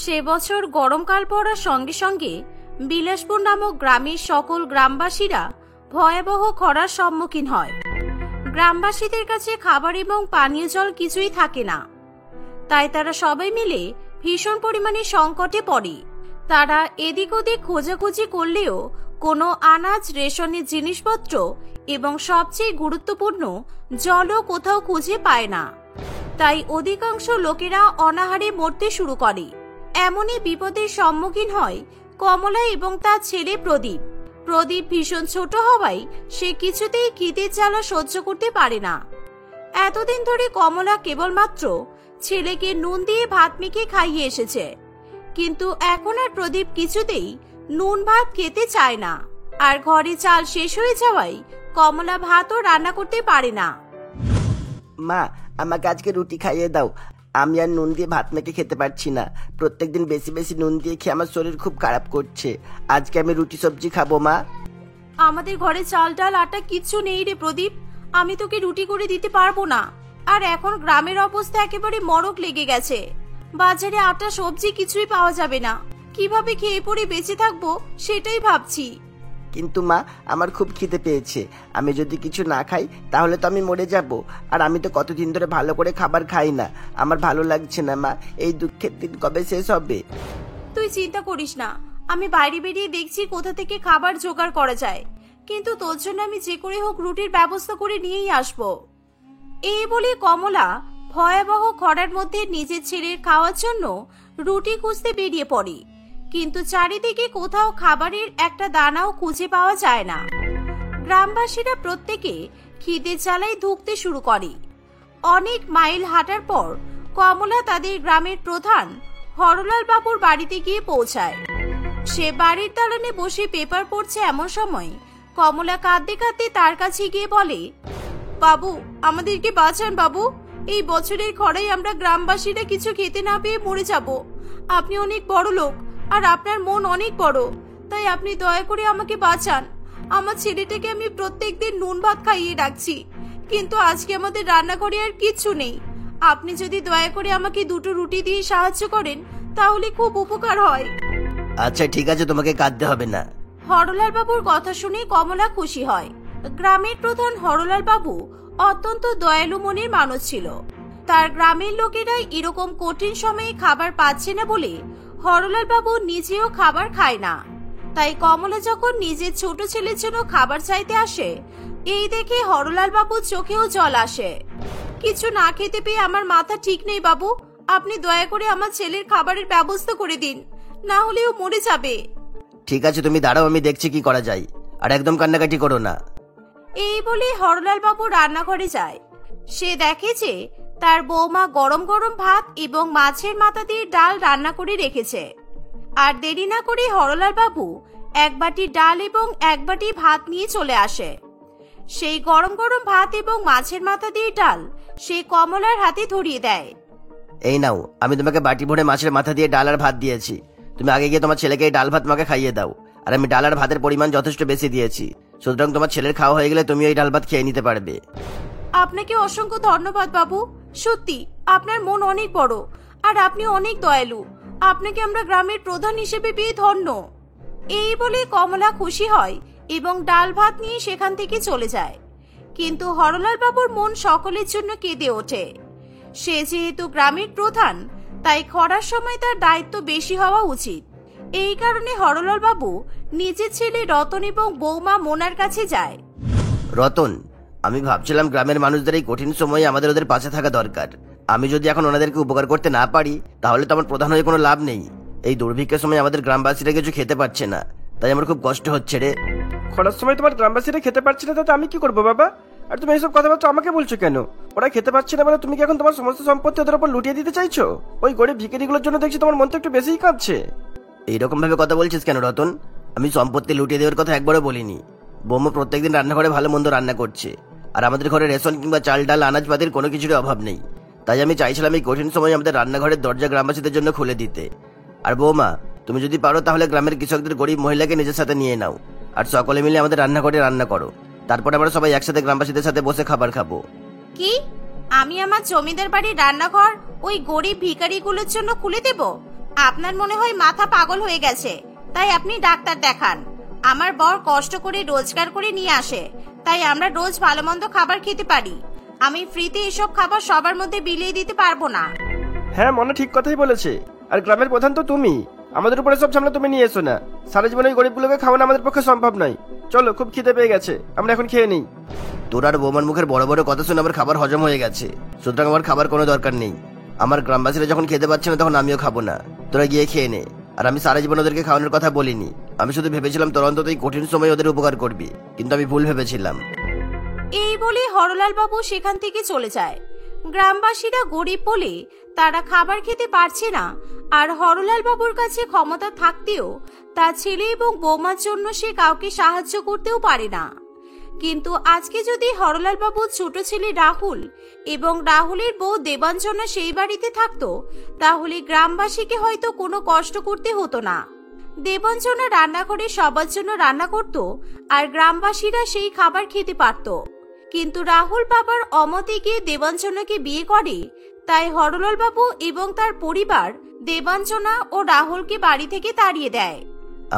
সে বছর গরমকাল পড়ার সঙ্গে সঙ্গে বিলাসপুর নামক গ্রামের সকল গ্রামবাসীরা ভয়াবহ খরার সম্মুখীন হয়। গ্রামবাসীদের কাছে খাবার এবং পানীয় জল কিছুই থাকে না। তাই তারা সবাই মিলে ভীষণ পরিমাণে সংকটে পড়ে। তারা এদিক ওদিক খোঁজাখুঁজি করলেও কোনো আনাজ, রেশনের জিনিসপত্র এবং সবচেয়ে গুরুত্বপূর্ণ জলও কোথাও খুঁজে পায় না। তাই অধিকাংশ লোকেরা অনাহারে মরতে শুরু করে। এমনই বিপদের সম্মুখীন হয় কমলা এবং তার ছেলে প্রদীপ। প্রদীপ ভীষণ ছোট হওয়ায় সে কিছুতেই খিদের জ্বালা সহ্য করতে পারে না। এতদিন ধরে কমলা কেবলমাত্র ছেলেকে নুন দিয়ে ভাত মেখে খাইয়ে এসেছে, কিন্তু এখন আর প্রদীপ কিছুতেই নুন ভাত খেতে চায় না। আর ঘরে চাল শেষ হয়ে যাওয়ায় কমলা ভাতও রান্না করতে পারে না। মা, আমাকে আজকে রুটি খাইয়ে দাও। আমি আর নুন দিয়ে ভাত মেখে খেতে পারছি না। প্রত্যেকদিন বেশি বেশি নুন দিয়ে খেয়ে আমার শরীর খুব খারাপ করছে। আজকে আমি রুটি সবজি খাবো মা। আমাদের ঘরে চাল ডাল আটা কিচ্ছু নেই রে প্রদীপ, আমি তোকে রুটি করে দিতে পারবো না। আর এখন গ্রামের অবস্থা একেবারে মরক লেগে গেছে। বাজারে আটা সবজি কিছুই পাওয়া যাবে না। কিভাবে খেয়ে পড়ে বেঁচে থাকবো সেটাই ভাবছি। কিন্তু মা, আমার খুব খিদে পেয়েছে। আমি যদি কিছু না খাই তাহলে তো আমি মরে যাব। আর আমি তো কতদিন ধরে ভালো করে খাবার খাই না। আমার ভালো লাগছে না মা। এই দুঃখের দিন কবে শেষ হবে? তুই চিন্তা করিস না, আমি বাইরে বেরিয়ে দেখছি কোথা থেকে খাবার জোগাড় করা যায়। কিন্তু তোর জন্য আমি যে করে হোক রুটির ব্যবস্থা করে নিয়েই আসবো। এই বলে কমলা ভয়াবহ খরার মধ্যে নিজের ছেলের খাওয়ার জন্য রুটি খুঁজতে বেরিয়ে পড়ে। কিন্তু চারিদিকে কোথাও খাবারের একটা দানাও খুঁজে পাওয়া যায় না। গ্রামবাসীরা প্রত্যেকে খিদের জ্বালায় ধুঁকতে শুরু করে। অনেক মাইল হাঁটার পর কমলা তাদের গ্রামের প্রধান হরলাল বাবুর বাড়িতে গিয়ে পৌঁছায়। সে বাড়ির দালানে বসে পেপার পড়ছে। এমন সময় কমলা কাঁদতে কাঁদতে তার কাছে গিয়ে বলে, বাবু, আমাদেরকে বাঁচান বাবু। এই বছরের খরায় আমরা গ্রামবাসীরা কিছু খেতে না পেয়ে মরে যাব। আপনি অনেক বড় লোক আর আপনার মন অনেক বড়, তাই আপনি দয়া করে আমাকে বাঁচান। আমার ছেলেটাকে আমি প্রত্যেকদিন নুন ভাত খাইয়ে রাখছি, কিন্তু আজকে আমাদের রান্নাঘরে আর কিচ্ছু নেই। আপনি যদি দয়া করে আমাকে দুটো রুটি দিয়ে সাহায্য করেন তাহলে খুব উপকার হয়। আচ্ছা ঠিক আছে, তোমাকে কাঁদতে হবে না। হরলাল বাবুর কথা শুনে কমলা খুশি হয়। গ্রামের প্রধান হরলাল বাবু অত্যন্ত দয়ালু মনের মানুষ ছিল। তার গ্রামের লোকেরাই এরকম কঠিন সময়ে খাবার পাচ্ছে না বলে হরলাল বাবু নিজেও খাবার খায় না। তাই কমলা যখন নিজের ছোট ছেলের জন্য খাবার চাইতে আসে, এই দেখে হরলাল বাবুর চোখেও জল আসে। কিছু না খেতে পেয়ে আমার মাথা ঠিক নেই বাবু, আপনি দয়া করে আমার ছেলের খাবারের ব্যবস্থা করে দিন, না হলেও মরে যাবে। ঠিক আছে, তুমি দাঁড়াও, আমি দেখছি কি করা যায়। আর একদম কান্নাকাটি করো না। এই বলে হরলাল বাবু রান্নাঘরে যায়। সে দেখে যে তার বৌমা গরম গরম ভাত এবং মাছের মাথা দিয়ে ডাল রান্না করে রেখেছে। আর দেরি না করে হরলাল বাবু এক বাটি ডাল এবং এক বাটি ভাত নিয়ে চলে আসে। সেই গরম গরম ভাত এবং মাছের মাথা দিয়ে ডাল সে কমলার হাতে ধরিয়ে দেয়। এই নাও, আমি তোমাকে বাটি ভরে মাছের মাথা দিয়ে ডাল আর ভাত দিয়েছি। তুমি আগে গিয়ে তোমার ছেলেকে এই ডাল ভাত মাকে খাইয়ে দাও। আর আমি ডাল আর ভাতের পরিমাণ যথেষ্ট বেশি দিয়েছি, সুতরাং তোমার ছেলের খাওয়া হয়ে গেলে তুমি এই ডাল ভাত খেয়ে নিতে পারবে। আপনাকে অসংখ্য ধন্যবাদ বাবু। সত্যি আপনার মন অনেক বড় আর আপনি অনেক দয়ালু। আপনাকে আমরা গ্রামের প্রধান হিসেবে পেয়ে ধন্য। এই বলে কমলা খুশি হয় এবং ডাল ভাত নিয়ে সেখান থেকে চলে যায়। কিন্তু হরলাল বাবুর মন সকলের জন্য কেঁদে ওঠে। সে যেহেতু গ্রামের প্রধান, তাই খরার সময় তার দায়িত্ব বেশি হওয়া উচিত। এই কারণে হরলাল বাবু নিজের ছেলে রতন এবং বৌমা মোনার কাছে যায়। রতন, আমি ভাবছিলাম গ্রামের মানুষদের এই কঠিন সময়ে আমাদের ওদের পাশে থাকা দরকার। আমি যদি এখন ওনাদেরকে উপকার করতে না পারি তাহলে তো আমার প্রধান হয়ে কোনো লাভ নেই। এই দুর্ভিক্ষের সময় আমাদের গ্রামবাসীরা কিছু খেতে পারছে না, তাই আমার খুব কষ্ট হচ্ছে রে। খরার সময় তোমার গ্রামবাসীরা খেতে পারছে না, তাতে আমি কি করবো বাবা? আর তুমি এইসব কথাবার্তা আমাকে বলছো কেন? ওরা খেতে পারছে না বলে তুমি কি এখন তোমার সমস্ত সম্পত্তি ওদের উপর লুটিয়ে দিতে চাইছো? ওই গরিব ভিখারিগুলোর জন্য দেখছি তোমার মন তো একটু বেশিই কাঁদছে। এইরকম ভাবে কথা বলছিস কেন রতন? আমি সম্পত্তি লুটিয়ে দেওয়ার কথা একবারও বলিনি। বৌমা প্রত্যেকদিন রান্নাঘরে ভালো মন্দ রান্না করছে, আর আমাদের ঘরে রেশন কিংবা চাল ডাল আনাজপাতির কোনো কিছুরই অভাব নেই। তাই আমি চাইছিলাম এই কঠিন সময় আমাদের রান্নাঘরের দরজা গ্রামবাসীদের জন্য খুলে দিতে। আর বৌমা, তুমি যদি পারো তাহলে গ্রামের কৃষকদের গরিব মহিলাকে নিজের সাথে নিয়ে নাও, আর সকলে মিলে আমাদের রান্নাঘরে রান্না করো। তারপরে আমরা সবাই একসাথে গ্রামবাসীদের সাথে বসে খাবার খাবো। কি? আমি আমার জমিদার বাড়ির রান্নাঘর ওই গরিব ভিখারিগুলোর জন্য খুলে দেব? আপনার মনে হয় মাথা পাগল হয়ে গেছে, তাই আপনি ডাক্তার দেখান। আমার বর কষ্ট করে রোজগার করে নিয়ে আসে, তাই আমরা রোজ ভালো মন্দ খাবার খেতে পারি। আমি ফ্রিতে এসব খাবার সবার মধ্যে বিলিয়ে দিতে পারবো না। হ্যাঁ, মনে ঠিক কথাই বলেছে। আর গ্রামের প্রধান তো তুমি, আমাদের উপরে সব ঝামেলা তুমি নিয়ে এসো না। সারা জীবন ওই গরিবগুলোকে খাওয়ানো আমাদের পক্ষে সম্ভব নয়। চলো, খুব খিদে পেয়ে গেছে, আমরা এখন খেয়ে নিই। তোর আর বৌমার মুখের বড় বড় কথা শুনে আমার খাবার হজম হয়ে গেছে, সুতরাং আমার খাবার কোনো দরকার নেই। আমার গ্রামবাসীরা যখন খেতে পাচ্ছে না তখন আমিও খাবো না, তোরা গিয়ে খেয়ে নে। আর আমি সারা জীবন ওদেরকে খাওয়ানোর কথা বলিনি, আমি শুধু ভেবেছিলাম তোর অন্তত এই কঠিন সময় ওদের উপকার করবি, কিন্তু আমি ভুল ভেবেছিলাম। এই বলে হরলাল বাবু সেখান থেকে চলে যায়। গ্রামবাসীরা গরিব বলে তারা খাবার খেতে পারছে না, আর হরলাল বাবুর কাছে ক্ষমতা থাকতেও তার ছেলে এবং বৌমার জন্য সে কাউকে সাহায্য করতেও পারে না। কিন্তু আজকে যদি হরলাল বাবুর ছোট ছেলে রাহুল এবং রাহুলের বউ দেবাঞ্জনা সেই বাড়িতে থাকতো, তাহলে গ্রামবাসীকে হয়তো কোনো কষ্ট করতে হতো না। দেবাঞ্জনা রান্না করে সবার জন্য রান্না করত, আর গ্রামবাসীরা সেই খাবার খেতে পারত। কিন্তু রাহুল বাবার অমতে গিয়ে দেবাঞ্জনাকে বিয়ে করে, তাই হরলাল বাবু এবং তার পরিবার দেবাঞ্জনা ও রাহুলকে বাড়ি থেকে তাড়িয়ে দেয়।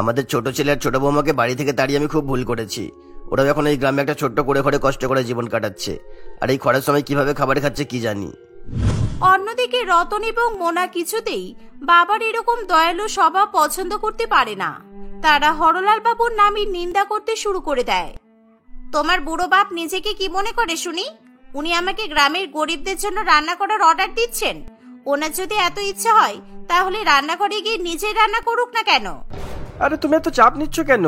আমাদের ছোট ছেলে আর ছোট বৌমাকে বাড়ি থেকে তাড়িয়ে আমি খুব ভুল করেছি। ওরা এখন এই গ্রামে একটা ছোট্ট করে ঘরে কষ্ট করে জীবন কাটাচ্ছে, আর এই খরার সময় কিভাবে খাবার খাচ্ছে কি জানি। অন্যদিকে রতন এবং মোনা কিছুতেই বাবার এরকম দয়ালু স্বভাব পছন্দ করতে পারে না। তারা হরলাল বাবুর নামের নিন্দা করতে শুরু করে দেয়। তোমার বুড়ো বাপ নিজেকে কি মনে করে শুনি? উনি আমাকে গ্রামের গরিবদের জন্য রান্না করার অর্ডার দিচ্ছেন। ওনার যদি এত ইচ্ছে হয় তাহলে রান্নাঘরে গিয়ে নিজে রান্না করুক না কেন? আরে তুমি এত চাপ নিচ্ছ কেন?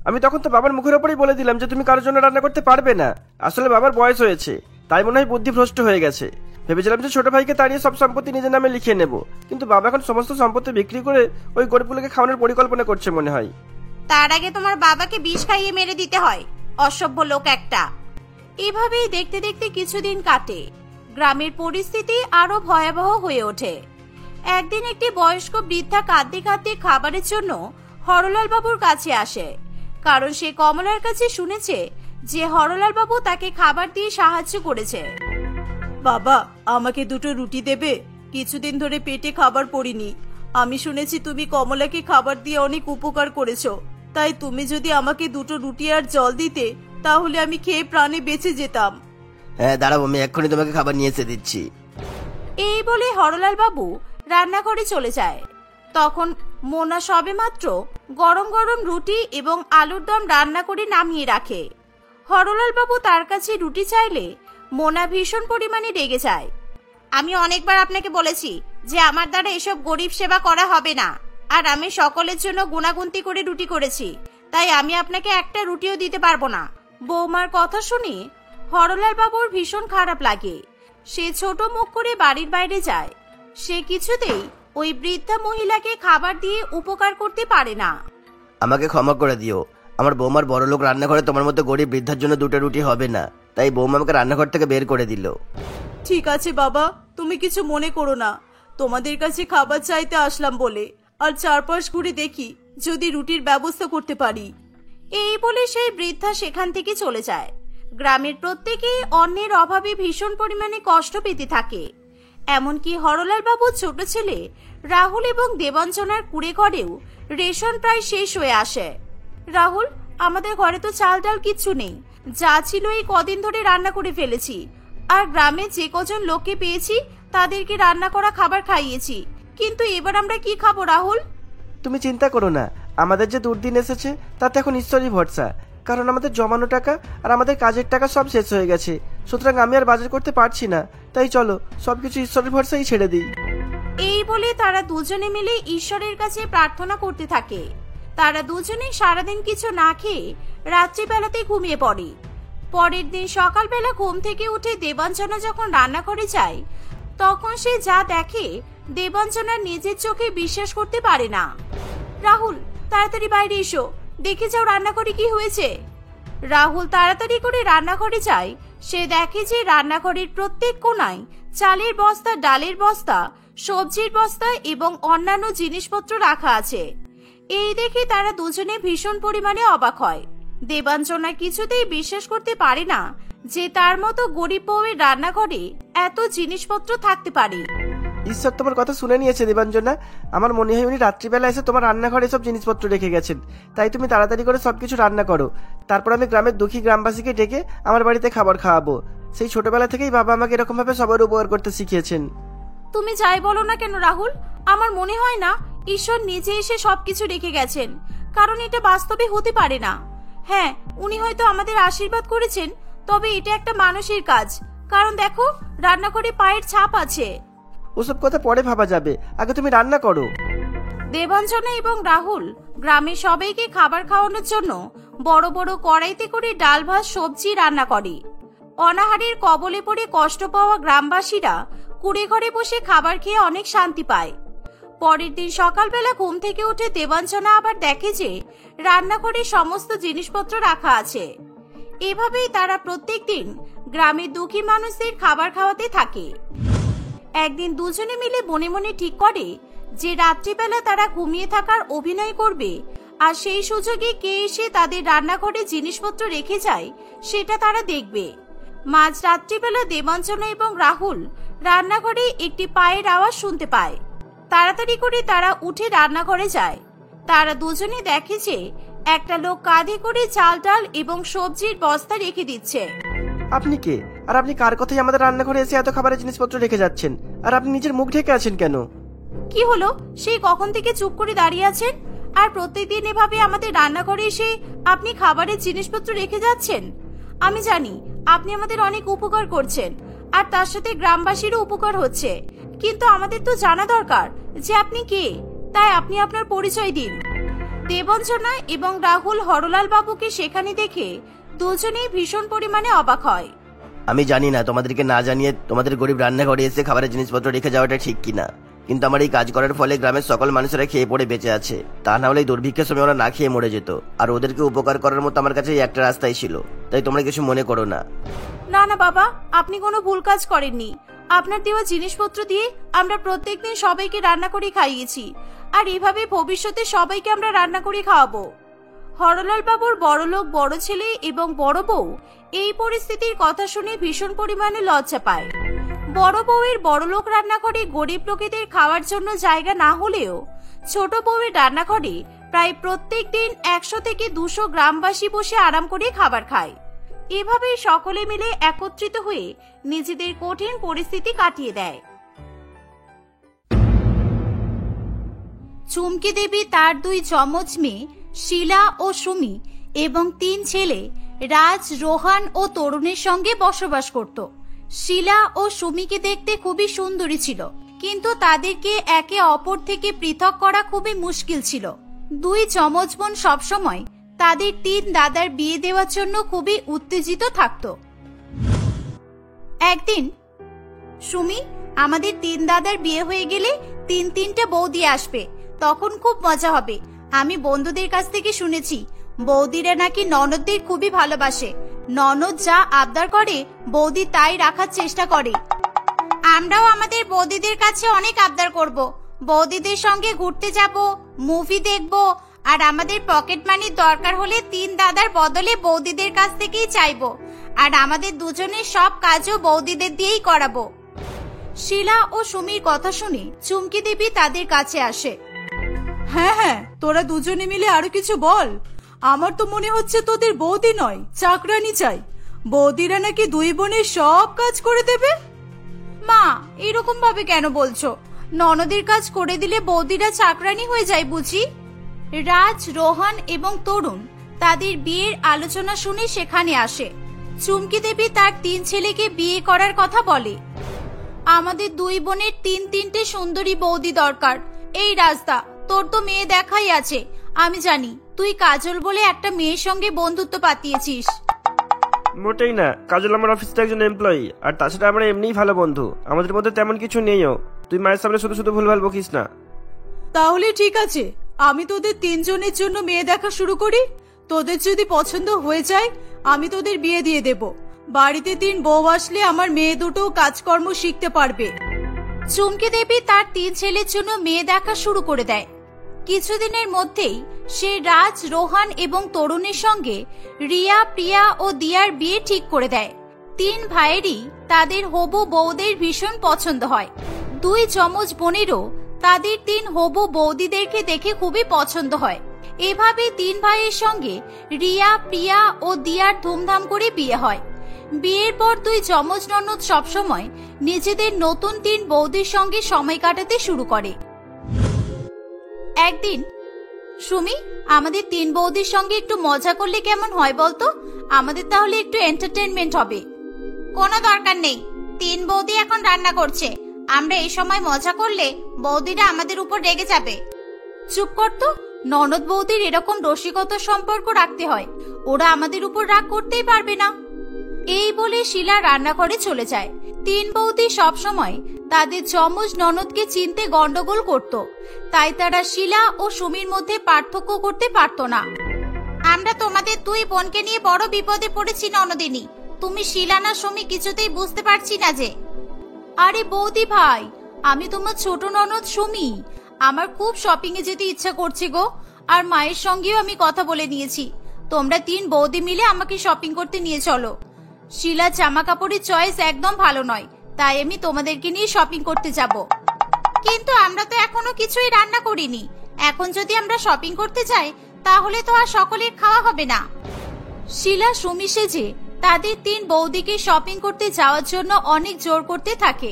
আমি তখন তো বাবার মুখের ওপরেই বলে দিলাম যে তুমি কারোর জন্য রান্না করতে পারবে না। আসলে বাবার বয়স হয়েছে, তাই মনে হয় বুদ্ধি ভ্রষ্ট হয়ে গেছে। ভেবেছিলাম যে ছোট ভাইকে তাড়িয়ে সব সম্পত্তি নিজের নামে লিখিয়ে নেব, কিন্তু বাবা এখন সমস্ত সম্পত্তি বিক্রি করে ওই গরিবগুলোকে খাওয়ানোর পরিকল্পনা করছে মনে হয়। তার আগে তোমার বাবাকে বিষ খাইয়ে মেরে দিতে হয়, অসভ্য লোক একটা। এভাবেই দেখতে দেখতে কিছুদিন কাটে। গ্রামের পরিস্থিতি আরো ভয়াবহ হয়ে ওঠে। একদিন একটি বয়স্ক বৃদ্ধা কাঁদতে কাঁদতে খাবারের জন্য হরলাল বাবুর কাছে আসে, কারণ সে কমলার কাছে শুনেছে যে হরলাল বাবু তাকে খাবার দিয়ে সাহায্য করেছে। বাবা, আমাকে দুটো রুটি দেবে? কিছুদিন ধরে পেটে খাবার পড়িনি। আমি শুনেছি তুমি কমলাকে খাবার দিয়ে অনেক উপকার করেছো, তাই তুমি যদি আমাকে দুটো রুটি আর জল দিতে তাহলে আমি খেয়ে প্রাণে বেঁচে যেতাম। হ্যাঁ দাঁড়াও, আমি এক্ষুনি তোমাকে খাবার নিয়ে এসে দিচ্ছি। এই বলে হরলাল বাবু রান্নাঘরে চলে যায়। তখন মোনা সবেমাত্র গরম গরম রুটি এবং আলুর দম রান্না করে নামিয়ে রাখে। হরলাল বাবু তার কাছে রুটি চাইলে মোনা ভীষণ পরিমাণে রেগে যায়। আমি অনেকবার আপনাকে বলেছি যে আমার দ্বারা এসব গরিব সেবা করা হবে না, আর আমি সকলের জন্য গুণাগুন্তি করে রুটি করেছি, তাই আমি আপনাকে একটা রুটিও দিতে পারবো না। বৌমার কথা শুনে হরলাল বাবুর ভীষণ খারাপ লাগে। সে ছোট মুখ করে বাড়ির বাইরে যায়। সে কিছুতেই ওই বৃদ্ধা মহিলাকে খাবার দিয়ে উপকার করতে পারে না। আমাকে ক্ষমা করে দিও, আমার বৌমার বড়লোক রান্নাঘরে তোমার মতো গরিব বৃদ্ধার জন্য দুটো রুটি হবে না, তাই বৌমা আমাকে রান্নাঘর থেকে বের করে দিল। ঠিক আছে বাবা, তুমি কিছু মনে করো না। তোমাদের কাছে খাবার চাইতে আসলাম বলে, আর চারপাশ ঘুরে দেখি যদি রুটির ব্যবস্থা করতে পারি। এই বলে সেই বৃদ্ধা সেখান থেকে চলে যায়। গ্রামের প্রত্যেকেই অন্যের অভাবে ভীষণ পরিমাণে কষ্ট পেতে থাকে। এমনকি হরলাল বাবুর ছোট ছেলে রাহুল এবং দেবাঞ্জনার কুড়ে ঘরেও রেশন প্রায় শেষ হয়ে আসে। রাহুল, আমাদের ঘরে তো চাল ডাল কিচ্ছু নেই, যা ছিল এই কদিন ধরে রান্না করে ফেলেছি, আর গ্রামে যে কজন লোককে পেয়েছি তাদেরকে রান্না করা খাবার খাইয়েছি, কিন্তু এবার আমরা কি খাবো রাহুল? তুমি চিন্তা করো না, আমাদের যে দুর্দিন এসেছে তাতে এখন ঈশ্বরই ভরসা, কারণ আমাদের জমানো টাকা আর আমাদের কাজের টাকা সব শেষ হয়ে গেছে। সুতরাং আমি আর বাজার করতে পারছি না, তাই চলো সবকিছু ঈশ্বরের ভরসাই ছেড়ে দিই। এই বলে তারা দুজনে মিলে ঈশ্বরের কাছে প্রার্থনা করতে থাকে। তারা দুজনে সারাদিন কিছু না খেয়ে রাত্রিবেলাতে ঘুমিয়ে পড়ে। পরের দিন সকালবেলা ঘুম থেকে উঠে দেবাঞ্জনা যখন রান্নাঘরে যায়, তখন সে যা দেখে দেবাঞ্জনা নিজের চোখে বিশ্বাস করতে পারে না। রাহুল, তাড়াতাড়ি বাইরে এসো, দেখে যাও রান্নাঘরে কি হয়েছে। রাহুল তাড়াতাড়ি করে রান্নাঘরে যায়। সে দেখে যে রান্নাঘরের প্রত্যেক কোণায় চালের বস্তা, ডালের বস্তা, সবজির বস্তা এবং অন্যান্য জিনিসপত্র রাখা আছে। এই দেখে তারা দুজনে ভীষণ পরিমাণে অবাক হয়। দেবাঞ্জনা কিছুতেই বিশ্বাস করতে পারে না যে তার মতো গরিব বউয়ের রান্নাঘরে এত জিনিসপত্র থাকতে পারে। ঈশ্বর তোমার কথা শুনে নিয়েছে দেবাঞ্জনা। আমার মনে হয় উনি রাত্রিবেলা এসে তোমার রান্নাঘরে সব জিনিসপত্র রেখে গেছেন। তাই তুমি তাড়াতাড়ি করে সবকিছু রান্না করো, তারপর আমি গ্রামের দুঃখী গ্রামবাসীকে ডেকে আমার বাড়িতে খাবার খাওয়াবো। সেই ছোটবেলা থেকেই বাবা আমাকে এরকম ভাবে সবার উপকার করতে শিখিয়েছেন। তুমি যাই বলো না কেন রাহুল, আমার মনে হয় না ঈশ্বর নিজে এসে সবকিছু রেখে গেছেন, কারণ এটা বাস্তবে হতে পারে না। হ্যাঁ, উনি হয়তো আমাদের আশীর্বাদ করেছেন, তবে এটা একটা মানুষের কাজ, কারণ দেখো রান্নাঘরে পায়ের ছাপ আছে। ওসব কথা পরে ভাবা যাবে, আগে তুমি রান্না করো। দেবাঞ্জনা এবং রাহুল গ্রামের সবাইকে খাবার খাওয়ানোর জন্য বড় বড় কড়াইতে করে ডাল ভাত সবজি রান্না করে। অনাহারের কবলে পড়ে কষ্ট পাওয়া গ্রামবাসীরা কুড়ে ঘরে বসে খাবার খেয়ে অনেক শান্তি পায়। পরের দিন সকালবেলা ঘুম থেকে উঠে দেবাঞ্জনা আবার দেখে যে রান্নাঘরে সমস্ত জিনিসপত্র রাখা আছে। এভাবেই তারা প্রত্যেক দিন গ্রামের দুঃখী মানুষদের খাবার খাওয়াতে থাকে। একদিন দুজনে মিলে মনে মনে ঠিক করে যে রাত্রিবেলা তারা ঘুমিয়ে থাকার অভিনয় করবে, আর সেই সুযোগে কে এসে তাদের রান্নাঘরে জিনিসপত্র রেখে যায় সেটা তারা দেখবে। মাঝ রাত্রিবেলা দেবাঞ্জনা এবং রাহুল রান্নাঘরে একটি পায়ের আওয়াজ শুনতে পায়। তাড়াতাড়ি করে তারা উঠে রান্নাঘরে যায়। তারা দুজনে দেখে যে একটা লোক কাঁধে করে চাল ডাল এবং সবজির বস্তা রেখে দিচ্ছে। আপনি কে? আর আপনি কার কথাই আমাদের রান্নাঘরে এসে এত খাবারের জিনিসপত্র রেখে যাচ্ছেন? আর আপনি নিজের মুখ ঢেকে আছেন কেন? কি হলো, সেই কখন থেকে চুপ করে দাঁড়িয়ে আছেন? আর প্রত্যেকদিন এভাবে আমাদের রান্নাঘরে এসে আপনি খাবারের জিনিসপত্র রেখে যাচ্ছেন? আমি জানি আপনি আমাদের অনেক উপকার করছেন, আর তার সাথে গ্রামবাসীরও উপকার হচ্ছে, কিন্তু আমাদের তো জানা দরকার যে আপনি কে। তাই আপনি আপনার পরিচয় দিন। দেবাঞ্জনা এবং রাহুল হরলাল বাবুকে সেখানে দেখে দুজনেই ভীষণ পরিমাণে অবাক হয়। আমি জানি না তোমাদেরকে না জানিয়ে তোমাদের গরিব রান্নাঘরে এসে খাবারের জিনিসপত্র রেখে যাওয়াটা ঠিক কিনা, কিন্তু আমার এই কাজ করার ফলে গ্রামের সকল মানুষেরা খেয়ে পড়ে বেঁচে আছে। তা না হলে দুর্ভিক্ষের সময় ওরা না খেয়ে মরে যেত, আর ওদেরকে উপকার করার মতো আমার কাছে একটা রাস্তাই ছিল। তাই তোমরা কিছু মনে করো না। না না বাবা, আপনি কোনো ভুল কাজ করেননি। আপনার দেওয়া জিনিসপত্র দিয়ে আমরা প্রত্যেকদিন সবাইকে রান্না করে খাইয়েছি, আর এভাবে ভবিষ্যতে সবাইকে আমরা রান্না করে খাওয়াবো। হরলাল বাবুর বড়লোক বড় ছেলে এবং বড় বউ এই পরিস্থিতির কথা শুনে ভীষণ পরিমাণে লজ্জা পায়। বড় বউয়ের বড়লোক রান্নাঘরে গরিব লোকেদের খাওয়ার জন্য জায়গা না হলেও ছোট বউয়ের রান্নাঘরে প্রায় প্রত্যেক দিন 100 থেকে 200 গ্রামবাসী বসে আরাম করে খাবার খায়। এভাবেই সকলে মিলে একত্রিত হয়ে নিজেদের কঠিন পরিস্থিতি কাটিয়ে দেয়। চুমকি দেবী তার 2 যমজ মেয়ে শিলা ও সুমি এবং 3 ছেলে রাজ, রোহান ও তরুণের সঙ্গে বসবাস করত। শিলা ও সুমিকে দেখতে খুবই সুন্দরী ছিল, কিন্তু তাদেরকে একে অপর থেকে পৃথক করা খুবই মুশকিল ছিল। 2 যমজ বোন সবসময় তাদের 3 দাদার বিয়ে দেওয়ার জন্য খুবই উত্তেজিত থাকত। একদিন, সুমি, আমাদের 3 দাদার বিয়ে হয়ে গেলে 3-3টে বৌদি আসবে, তখন খুব মজা হবে। আমি বন্ধুদের কাছ থেকে শুনেছি বৌদিরা নাকি ননদদের খুবই ভালোবাসে। ননদ যা আবদার করে বৌদি তাই রাখার চেষ্টা করে। আমরাও আমাদের বৌদিদের কাছে অনেক আবদার করব। বৌদিদের সঙ্গে ঘুরতে যাব, মুভি দেখব, আর আমাদের পকেট মানির দরকার হলে 3 দাদার বদলে বৌদিদের কাছ থেকেই চাইবো, আর আমাদের দুজনের সব কাজও বৌদিদের দিয়েই করাবো। শিলা ও সুমির কথা শুনে চুমকি দেবী তাদের কাছে আসে। হ্যাঁ হ্যাঁ, তোরা দুজনে মিলে আরো কিছু বল। আমার তো মনে হচ্ছে তোদের বৌদি নয়, চাকরানি চাই। বৌদিরা নাকি 2 বোনের সব কাজ করে দেবে। মা, এরকম ভাবে কেন বলছো? ননদের কাজ করে দিলে বৌদিরা চাকরানি হয়ে যায় বুঝি? রাজ, রোহান এবং তরুণ তাদের বিয়ের আলোচনা শুনে সেখানে আসে। চুমকি দেবী তার 3 ছেলেকে বিয়ে করার কথা বলে। আমাদের 2 বোনের 3-3টে সুন্দরী বৌদি দরকার। এই রাস্তা, তোর তো মেয়ে দেখাই আছে। আমি জানি তুই কাজল বলে একটা মেয়ের সঙ্গে বন্ধুত্ব পাতিয়েছিস। মোটেই না, কাজল আমার অফিসে একজন এমপ্লয়ি, আর তাছাড়া আমরা এমনিই ভালো বন্ধু। আমাদের মধ্যে তেমন কিছু নেইও। তুই মায়ের সামনে শুধু শুধু ভুলভাল বকিস না। তাহলে ঠিক আছে, আমি তোদের 3 জনের জন্য মেয়ে দেখা শুরু করি। তোদের যদি পছন্দ হয়ে যায় আমি তোদের বিয়ে দিয়ে দেব। বাড়িতে 3 বউ আসলে আমার মেয়ে দুটো কাজকর্ম শিখতে পারবে। চুমকি দেবী তার 3 ছেলের জন্য মেয়ে দেখা শুরু করে দেয়। কিছুদিনের মধ্যেই সে রাজ, রোহান এবং তরুণের সঙ্গে রিয়া, প্রিয়া ও দিয়ার বিয়ে ঠিক করে দেয়। 3 ভাইয়েরই তাদের হবু বউদের ভীষণ পছন্দ হয়। দুই যমজ বোনেরও তাদের 3 হবু বৌদিদেরকে দেখে খুবই পছন্দ হয়। এভাবে 3 ভাইয়ের সঙ্গে রিয়া, প্রিয়া ও দিয়ার ধুমধাম করে বিয়ে হয়। বিয়ের পর 2 যমজ ননদ সবসময় নিজেদের নতুন 3 বৌদির সঙ্গে সময় কাটাতে শুরু করে। একদিন, সুমি, আমাদের 3 বৌদির সঙ্গে একটু মজা করলে কেমন হয় বলতো? আমাদের তাহলে একটু এন্টারটেইনমেন্ট হবে। কোনো দরকার নেই, 3 বৌদি এখন রান্না করছে, আমরা এই সময় মজা করলে বৌদিরা আমাদের উপর রেগে যাবে। চুপ কর তো, ননদ বৌদির এরকম রসিকতার সম্পর্ক রাখতে হয়, ওরা আমাদের উপর রাগ করতেই পারবে না। এই বলে শিলা রান্নাঘরে চলে যায়। 3 বৌদি সবসময় তাদের যমজ ননদকে চিনতে গন্ডগোল করত, তাই তারা শিলা ও সুমির মধ্যে পার্থক্য করতে পারত না। আমরা তোমাদের 2 বোনকে নিয়ে বড় বিপদে পড়েছি ননদিনী, তুমি শিলা না সুমি কিছুতেই বুঝতে পারছি না যে। আরে বৌদি ভাই, আমি তোমার ছোট ননদ সুমি, আমার খুব শপিং এ যেতে ইচ্ছা করছে গো, আর মায়ের সঙ্গেও আমি কথা বলে নিয়েছি, তোমরা 3 বৌদি মিলে আমাকে শপিং করতে নিয়ে চলো। শিলা জামা কাপড়ের চয়েস একদম ভালো নয়, তাই আমি তোমাদেরকে নিয়ে শপিং করতে যাব। কিন্তু আমরা তো এখনো কিছুই রান্না করিনি, এখন যদি আমরা শপিং করতে যাই তাহলে তো আর সকলের খাওয়া হবে না। শিলা সুমি সেজে তাদের 3 বৌদিকে শপিং করতে যাওয়ার জন্য অনেক জোর করতে থাকে।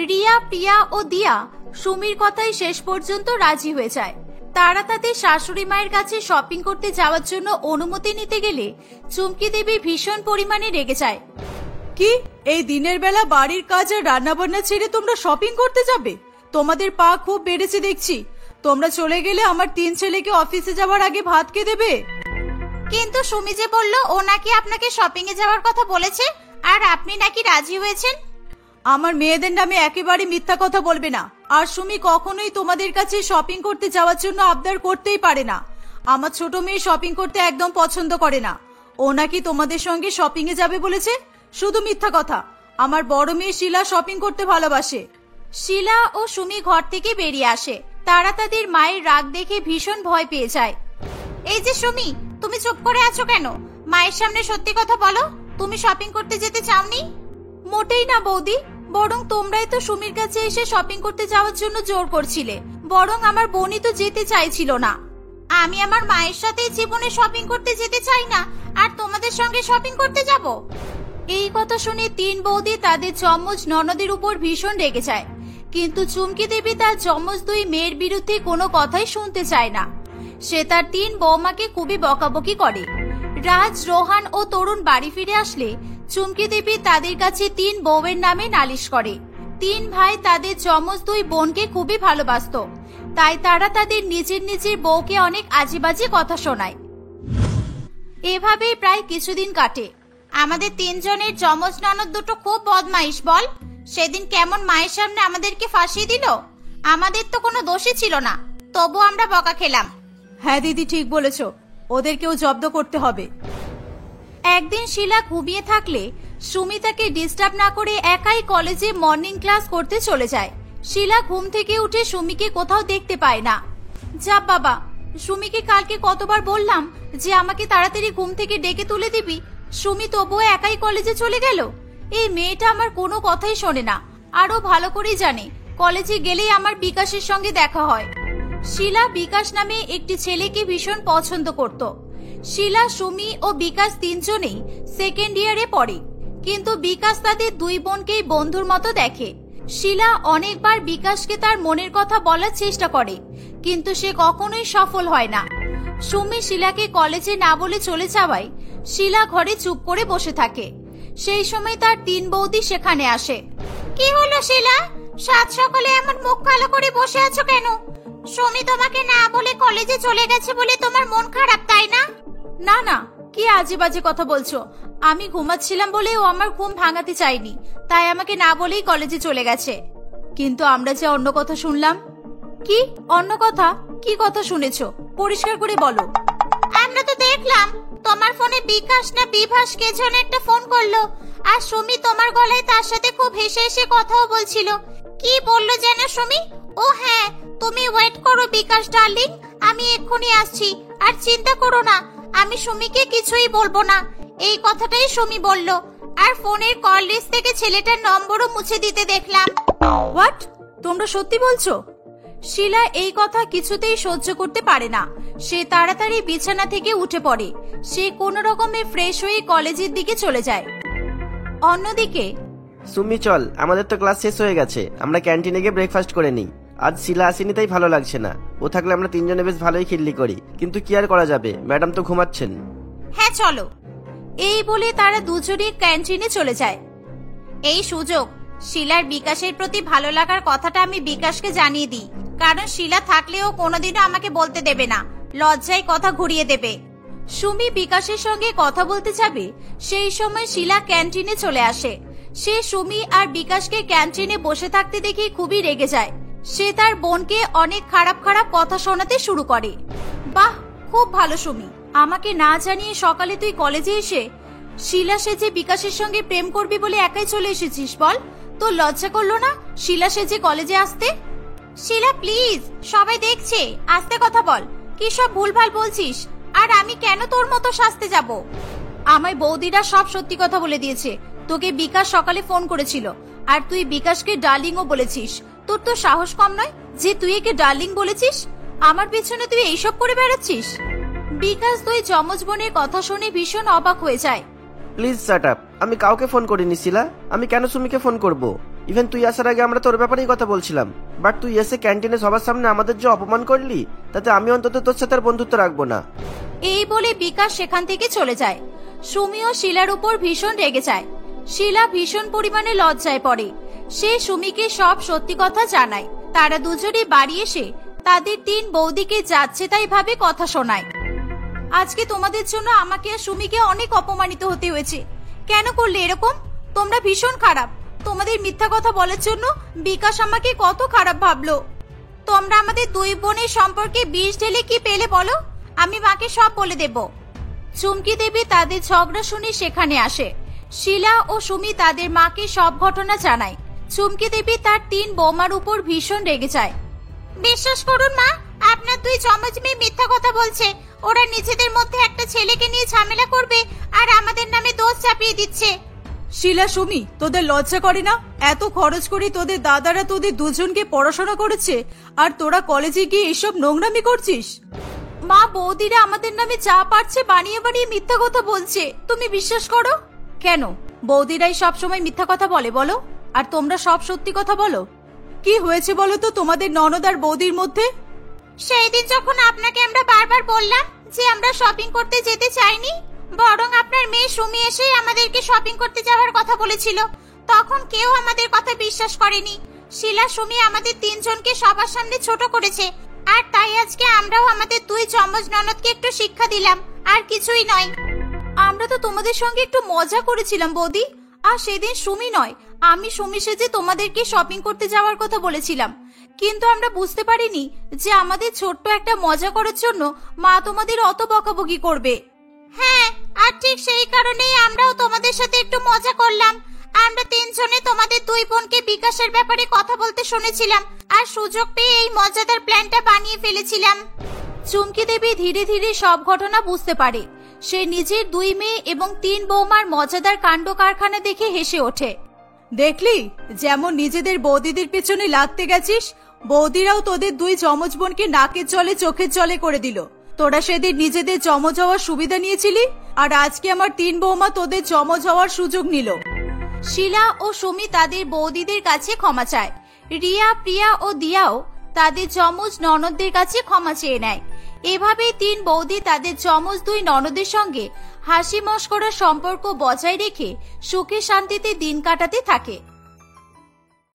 রিয়া, প্রিয়া ও দিয়া সুমির কথাই শেষ পর্যন্ত রাজি হয়ে যায়। তারা তাদের শাশুড়ি মায়ের কাছে শপিং করতে যাওয়ার জন্য অনুমতি নিতে গেলে চুমকি দেবী ভীষণ পরিমাণে রেগে যায়। কি, এই দিনের বেলা বাড়ির কাজ আর রান্না বান্না ছেড়ে তোমরা শপিং করতে যাবে? তোমাদের পা খুব বেড়েছে দেখছি। তোমরা চলে গেলে আমার 3 ছেলেকে অফিসে যাওয়ার আগে ভাত কে দেবে? কিন্তু সুমি যে বলল ও নাকি আপনাকে শপিং এ যাওয়ার কথা বলেছে, আর আপনি নাকি রাজি হয়েছেন। আমার মেয়েদের নামে একেবারে মিথ্যা কথা বলবে না। আর সুমি কখনোই তোমাদের কাছে শপিং করতে যাওয়ার জন্য আবদার করতেই পারে না। আমার ছোট মেয়ে শপিং করতে একদম পছন্দ করে না, ও নাকি তোমাদের সঙ্গে শপিং এ যাবে বলেছে। শুধু মিথ্যা কথা। আমার বড় মেয়ে শিলা শপিং করতে ভালোবাসে। শিলা ও সুমি ঘর থেকে বেরিয়ে আসে। তারা তাদের মায়ের রাগ দেখে ভীষণ ভয় পেয়ে যায়। এই যে সুমি, তুমি চুপ করে আছো কেন? মায়ের সামনে সত্যি কথা বলো, তুমি শপিং করতে যেতে চাওনি? মোটেই না বৌদি, বরং তোমরাই তো সুমির কাছে এসে শপিং করতে যাওয়ার জন্য জোর করছিলে, বরং আমার বোনই তো যেতে চাইছিল না। আমি আমার মায়ের সাথে জীবনে শপিং করতে যেতে চাই না, আর তোমাদের সঙ্গে শপিং করতে যাব? এই কথা শুনে 3 বৌদি তাদের যমজ ননদের উপর ভীষণ রেগে যায়। কিন্তু চুমকি দেবী তার যমজ 2 মেয়ের বিরুদ্ধে কোনো কথাই শুনতে চায় না। সে তার 3 বৌমাকে খুবই বকাবকি করে। রাজ, রোহান ও তরুণ বাড়ি ফিরে আসলে চুমকি দেবী তাদের কাছে 3 বউয়ের নামে নালিশ করে। 3 ভাই তাদের যমজ 2 বোনকে খুবই ভালোবাসত, তাই তারা তাদের নিজের নিজের বউকে অনেক আজেবাজে কথা শোনায়। এভাবেই প্রায় কিছুদিন কাটে। আমাদের 3 জনের যমজ ননদ দুটো খুব বদমাইশ বল। সেদিন কেমন মায়ের সামনে আমাদেরকে ফাঁসিয়ে দিল। আমাদের তো কোনো দোষই ছিল না, তবু আমরা বকা খেলাম। হ্যাঁ দিদি, ঠিক বলেছ, ওদেরকেও জব্দ করতে হবে। একদিন শিলা ঘুমিয়ে থাকলে সুমি তাকে ডিস্টার্ব না করে একাই কলেজে মর্নিং ক্লাস করতে চলে যায়। শিলা ঘুম থেকে উঠে সুমিকে কোথাও দেখতে পায় না। যা বাবা, সুমিকে কালকে কতবার বললাম যে আমাকে তাড়াতাড়ি ঘুম থেকে ডেকে তুলে দিবি, সুমি তবুও একাই কলেজে চলে গেল। এই মেয়েটা আমার কোনো কথাই শোনে না, আরো ভালো করেই জানে কলেজে গেলেই আমার বিকাশের সঙ্গে দেখা হয়। শিলা বিকাশ নামে একটি ছেলেকে ভীষণ পছন্দ করত। শিলা, সুমি ও বিকাশ 3 জনেই 2nd ইয়ারে পড়ে, কিন্তু বিকাশ তাদের 2 বোনকেই বন্ধুর মতো দেখে। শিলা অনেকবার বিকাশকে তার মনের কথা বলার চেষ্টা করে, কিন্তু সে কখনোই সফল হয় না। সুমি শিলাকে কলেজে না বলে চলে যাওয়ায় শিলা ঘরে চুপ করে বসে থাকে। সেই সময় তার 3 বৌদি সেখানে আসে। কি হলো শিলা, সাত সকালে এমন মুখ কালো করে বসে আছো কেন? সুমি তোমাকে না বলে কলেজে চলে গেছে বলে তোমার মন খারাপ, তাই না? না না, কি আজে বাজে কথা বলছো। আমি ঘুমাচ্ছিলাম বলে ও আমার ঘুম ভাঙাতে চাইনি, তাই আমাকে না বলেই কলেজে চলে গেছে। কিন্তু আমরা যে অন্য কথা শুনলাম। কি অন্য কথা? কি কথা শুনেছো, পরিষ্কার করে বলো। আমরা তো দেখলাম তোমার ফোনে বিকাশ না বিভাস কে যেন একটা ফোন করলো, আর সুমি তোমার গলায় তার সাথে খুব হেসে হেসে কথাও বলছিল। কি বললো যেন সুমি? ও হ্যাঁ, তুমি ওয়েট করো বিকাশ ডার্লিং, আমি এক্ষুনি আসছি, আর চিন্তা করো না, আমি সুমিকে কিছুই বলবো না। এই কথাটাই সুমি বলল, আর ফোনের কল লিস্ট থেকে ছেলেটার নম্বরও মুছে দিতে দেখলাম। হোয়াট? তোমরা সত্যি বলছো? শিলা এই কথা কিছুতেই সহ্য করতে পারে না। সে তাড়াতাড়ি বিছানা থেকে উঠে পড়ে। সে কোনো রকমে ফ্রেশ হয়ে কলেজের দিকে চলে যায়। অন্যদিকে সুমি চল, আমাদের তো ক্লাস শেষ হয়ে গেছে, আমরা ক্যান্টিনে গিয়ে ব্রেকফাস্ট করে নিই। আজ শিলা আসেনি তাই ভালো লাগছে না, ও থাকলে আমরা তিনজনে বেশ ভালোই খিল্লি করি, কিন্তু কি আর করা যাবে, ম্যাডাম তো ঘুমাচ্ছেন। হ্যাঁ চলো। এই বলে তারা দুজনে ক্যান্টিনে চলে যায়। এই সুযোগ, শিলার বিকাশের প্রতি ভালো লাগার কথাটা আমি বিকাশকে জানিয়ে দিই, কারণ শিলা থাকলেও কোনোদিনও আমাকে বলতে দেবে না, লজ্জায় কথা ঘুরিয়ে দেবে। সুমি বিকাশের সঙ্গে কথা বলতে যাবে, সেই সময় শিলা ক্যান্টিনে চলে আসে। সে সুমি আর বিকাশকে ক্যান্টিনে বসে থাকতে দেখে খুবই রেগে যায়। সে তার বোনকে অনেক খারাপ খারাপ কথা শোনাতে শুরু করে। বাহ, খুব ভালো সুমি, আমাকে না জানিয়ে সকালে তুই কলেজে এসে শিলা সেজে বিকাশের সঙ্গে প্রেম করবি বলে একাই চলে এসেছিস। বল, তোর লজ্জা করলো না শিলা সেজে কলেজে আসতে? শিলা প্লিজ, সবাই দেখছে, আস্তে কথা বল। কি সব ভুলভাল বলছিস? আর আমি কেন তোর মতো সাজতে যাব? আমায় বৌদিরা সব সত্যি কথা বলে দিয়েছে। তোকে বিকাশ সকালে ফোন করেছিল, আর তুই বিকাশকে ডার্লিংও বলেছিস। তোর তো সাহস কম নয় যে তুই একে ডার্লিং বলেছিস? আমার পেছনে তুই এইসব করে বেড়াচ্ছিস। বিকাশ দুই যমজ বোনের কথা শুনে ভীষণ অবাক হয়ে যায়। প্লিজ শাট আপ, আমি কাউকে ফোন করিনি শিলা, আমি কেন সুমিকে ফোন করব? ইভেন তুই আসার আগে আমরা তোর ব্যাপারেই কথা বলছিলাম, বাট তুই এসে ক্যান্টিনে সবার সামনে আমাদের যে অপমান করলি, তাতে আমি অন্তত তোর সাথে আর বন্ধুত্ব রাখবো না। এই বলে বিকাশ সেখান থেকে চলে যায়। সুমিও শিলার উপর ভীষণ রেগে যায়। শিলা ভীষণ পরিমাণে লজ্জায় পড়ে। সে সুমিকে সব সত্যি কথা জানায়। তারা দুজনে বাড়ি এসে তাদের তিন বৌদিকে যাচ্ছে তাই ভাবে কথা শোনায়। আজকে তোমাদের জন্য আমাকে আর সুমিকে অনেক অপমানিত হতে হয়েছে। কেন করলে এরকম? তোমরা ভীষণ খারাপ। তোমাদের মিথ্যা কথা বলার জন্য বিকাশ আমাকে কত খারাপ ভাবলো। তোমরা আমাদের দুই বোনের সম্পর্কে বিষ ঢেলে কি পেলে বলো? আমি মাকে সব বলে দেব। চুমকি দেবী তাদের ঝগড়া শুনে সেখানে আসে। শিলা ও সুমি তাদের মাকে সব ঘটনা জানায়। চুমকি দেবী তার তিন বৌমার উপর ভীষণ রেগে যায়। বিশ্বাস করুন মা, আপনার দুই যমজ মেয়ে মিথ্যা কথা বলছে। ওরা নিজেদের মধ্যে একটা ছেলেকে নিয়ে ঝামেলা করবে আর আমাদের নামে দোষ চাপিয়ে দিচ্ছে। শিলা, সুমি, তোদের লজ্জা করে না? এত খরচ করে তোদের দাদারা তোদের দুজনকে পড়াশোনা করেছে, আর তোরা কলেজে গিয়ে এসব নোংরামি করছিস? মা, বৌদিরা আমাদের নামে যা পারছে বানিয়ে বানিয়ে মিথ্যা কথা বলছে, তুমি বিশ্বাস করো? কেন বৌদিরাই সব সময় মিথ্যা কথা বলে বলো, আর তোমরা সব সত্যি কথা বলো? কি হয়েছে বলো তো তোমাদের ননদ আর বৌদির মধ্যে? সেই দিন যখন আপনাকে আমরা বারবার বললাম যে আমরা শপিং করতে যেতে চাইনি, বরং আপনার মেয়ে সুমি এসে আমাদেরকে শপিং করতে যাওয়ার কথা বলেছিল, তখন কেউ আমাদের কথা বিশ্বাস করেনি। শিলা, সুমি আমাদের তিনজনকে সবার সামনে ছোট করেছে, আর তাই আজকে আমরাও আমাদের দুই যমজ ননদকে একটু শিক্ষা দিলাম, আর কিছুই নয়। আমরা তো তোমাদের সঙ্গে একটু মজা করেছিলাম বৌদি। আর সেদিন সুমি নয়, আমি সুমি সেজে তোমাদেরকে শপিং করতে যাওয়ার কথা বলেছিলাম, কিন্তু আমরা বুঝতে পারিনি যে আমাদের ছোট্ট একটা মজা করার জন্য মা তোমাদের অত বকাবকি করবে। হ্যাঁ, আর ঠিক সেই কারণেই আমরাও তোমাদের সাথে একটু মজা করলাম। আমরা তিনজনে তোমাদের দুই বোনকে বিকাশের ব্যাপারে কথা বলতে শুনেছিলাম, আর সুযোগ পেয়ে এই মজাদার প্ল্যানটা বানিয়ে ফেলেছিলাম। চুমকি দেবী ধীরে ধীরে সব ঘটনা বুঝতে পারে। সে নিজের দুই মেয়ে এবং তিন বৌমার মজাদার কাণ্ড কারখানা দেখে হেসে ওঠে। দেখলি, যেমন নিজেদের বৌদিদের পেছনে লাগতে গেছিস, বৌদিরাও তোদের দুই যমজ বোনকে নাকের জলে চোখের জলে করে দিল। তোরা সেদিন নিজেদের যমজ হওয়ার সুবিধা নিয়েছিলি, আর আজকে আমার তিন বৌমা তোদের যমজ হওয়ার সুযোগ নিল। শিলা ও সুমি তাদের বৌদিদের কাছে ক্ষমা চায়। রিয়া, প্রিয়া ও দিয়াও তাদের যমজ ননদদের কাছে ক্ষমা চেয়ে নেয়। এভাবেই তিন বৌদি তাদের যমজ দুই ননদের সঙ্গে হাসি মশকরার সম্পর্ক বজায় রেখে সুখে শান্তিতে দিন কাটাতে থাকে।